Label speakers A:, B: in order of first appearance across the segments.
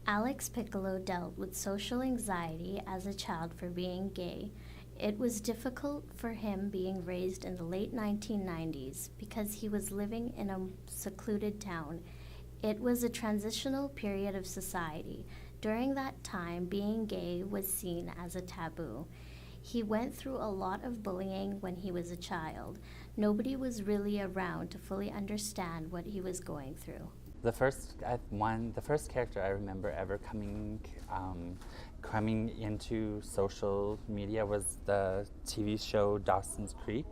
A: Alex Piccolo dealt with social anxiety as a child for being gay. It was difficult for him being raised in the late 1990s because he was living in a secluded town. It was a transitional period of society. During that time, being gay was seen as a taboo. He went through a lot of bullying when he was a child. Nobody was really around to fully understand what he was going through.
B: The first character I remember ever coming into social media was the TV show Dawson's Creek,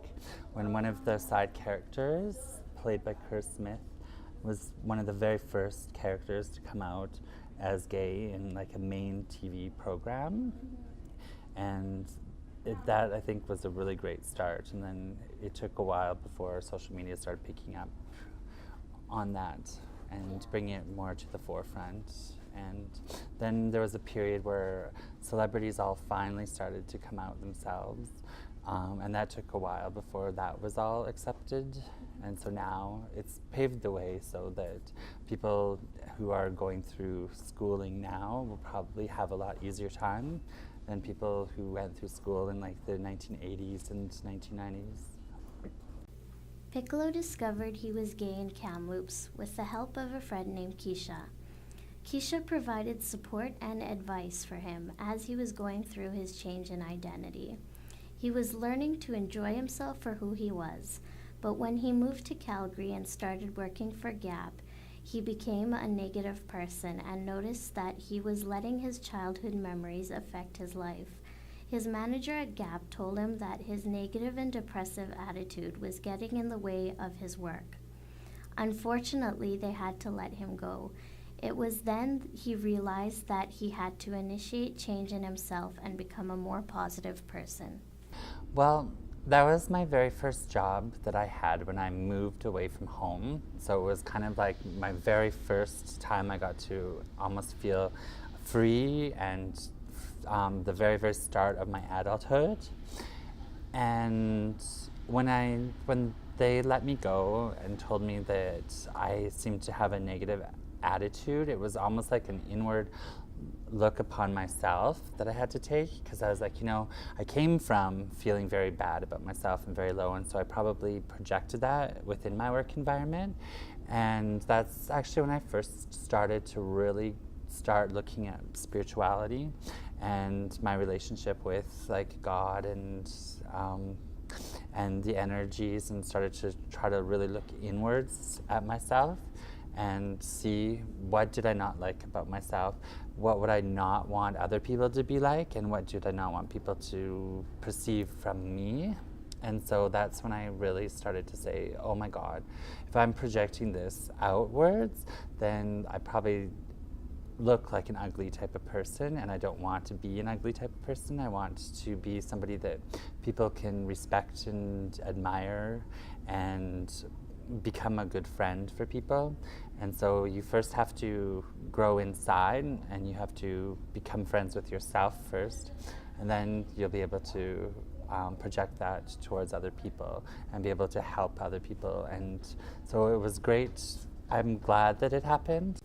B: when one of the side characters, played by Kerr Smith, was one of the very first characters to come out as gay in like a main TV program, and that I think was a really great start. And then it took a while before social media started picking up on that and bringing it more to the forefront. And then there was a period where celebrities all finally started to come out themselves, and that took a while before that was all accepted. And so now it's paved the way so that people who are going through schooling now will probably have a lot easier time than people who went through school in like the 1980s and 1990s.
A: Piccolo discovered he was gay in Kamloops with the help of a friend named Keisha. Keisha provided support and advice for him as he was going through his change in identity. He was learning to enjoy himself for who he was, but when he moved to Calgary and started working for Gap, he became a negative person and noticed that he was letting his childhood memories affect his life. His manager at Gap told him that his negative and depressive attitude was getting in the way of his work. Unfortunately, they had to let him go. It was then he realized that he had to initiate change in himself and become a more positive person.
B: Well, that was my very first job that I had when I moved away from home. So it was kind of like my very first time I got to almost feel free, and the very, very start of my adulthood. And when they let me go and told me that I seemed to have a negative attitude, it was almost like an inward look upon myself that I had to take, because I was like, I came from feeling very bad about myself and very low, and so I probably projected that within my work environment. And that's actually when I first started to really start looking at spirituality and my relationship with like God and the energies, and started to try to really look inwards at myself and see what did I not like about myself, what would I not want other people to be like, and what did I not want people to perceive from me. And so that's when I really started to say, oh my God, if I'm projecting this outwards, then I probably look like an ugly type of person, and I don't want to be an ugly type of person. I want to be somebody that people can respect and admire and become a good friend for people. And so you first have to grow inside, and you have to become friends with yourself first, and then you'll be able to project that towards other people and be able to help other people. And so it was great. I'm glad that it happened.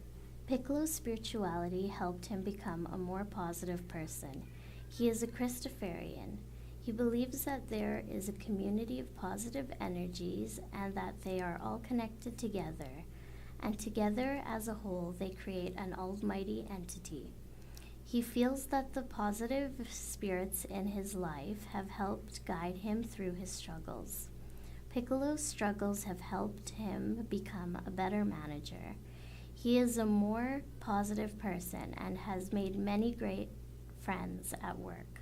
A: Piccolo's spirituality helped him become a more positive person. He is a Christopherrian. He believes that there is a community of positive energies and that they are all connected together, and together as a whole they create an almighty entity. He feels that the positive spirits in his life have helped guide him through his struggles. Piccolo's struggles have helped him become a better manager. He is a more positive person and has made many great friends at work.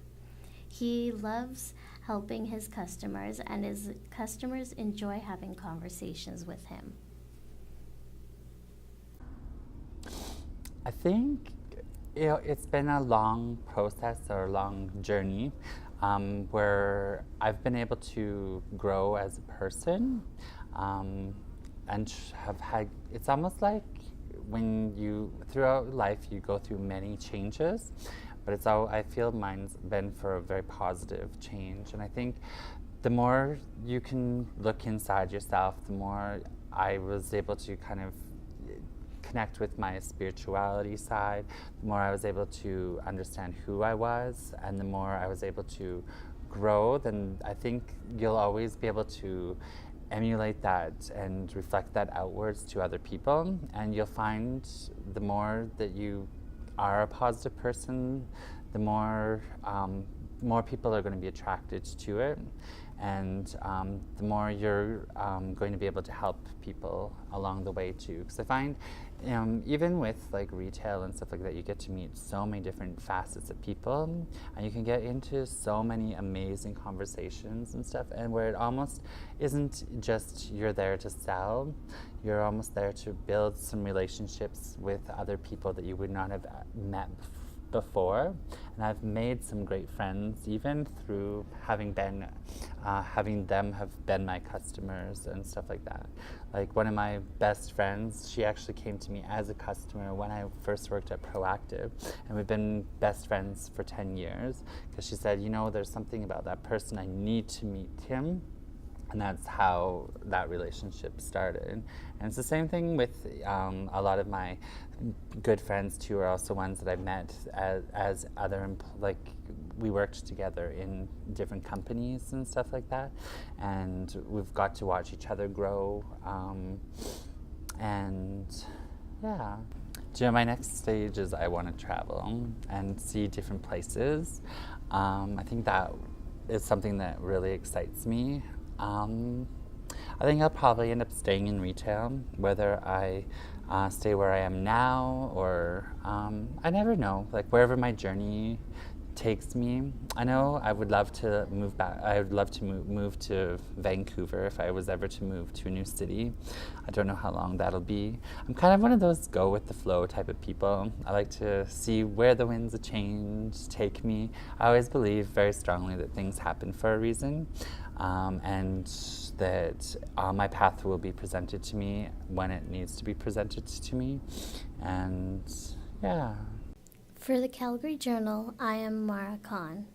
A: He loves helping his customers, and his customers enjoy having conversations with him.
B: I think it's been a long process or a long journey where I've been able to grow as a person, and have had, it's almost like when throughout life you go through many changes, but I feel mine's been for a very positive change. And I think the more you can look inside yourself, the more I was able to kind of connect with my spirituality side, the more I was able to understand who I was, and the more I was able to grow, then I think you'll always be able to emulate that and reflect that outwards to other people. And you'll find the more that you are a positive person, the more people are going to be attracted to it, and the more you're going to be able to help people along the way too. Because I find even with like retail and stuff like that, you get to meet so many different facets of people, and you can get into so many amazing conversations and stuff, and where it almost isn't just you're there to sell, you're almost there to build some relationships with other people that you would not have met before. And I've made some great friends even through having them have been my customers and stuff like that. Like one of my best friends, she actually came to me as a customer when I first worked at Proactive, and we've been best friends for 10 years because she said, there's something about that person, I need to meet him. And that's how that relationship started. And it's the same thing with a lot of my good friends too, are also ones that I met as other, we worked together in different companies and stuff like that. And we've got to watch each other grow. And yeah. My next stage is I want to travel and see different places. I think that is something that really excites me. I think I'll probably end up staying in retail, whether I stay where I am now or I never know, like wherever my journey takes me. I know I would love to move back. I would love to move to Vancouver if I was ever to move to a new city. I don't know how long that'll be. I'm kind of one of those go with the flow type of people. I like to see where the winds of change take me. I always believe very strongly that things happen for a reason, and that my path will be presented to me when it needs to be presented to me. And yeah.
A: For the Calgary Journal, I am Mara Khan.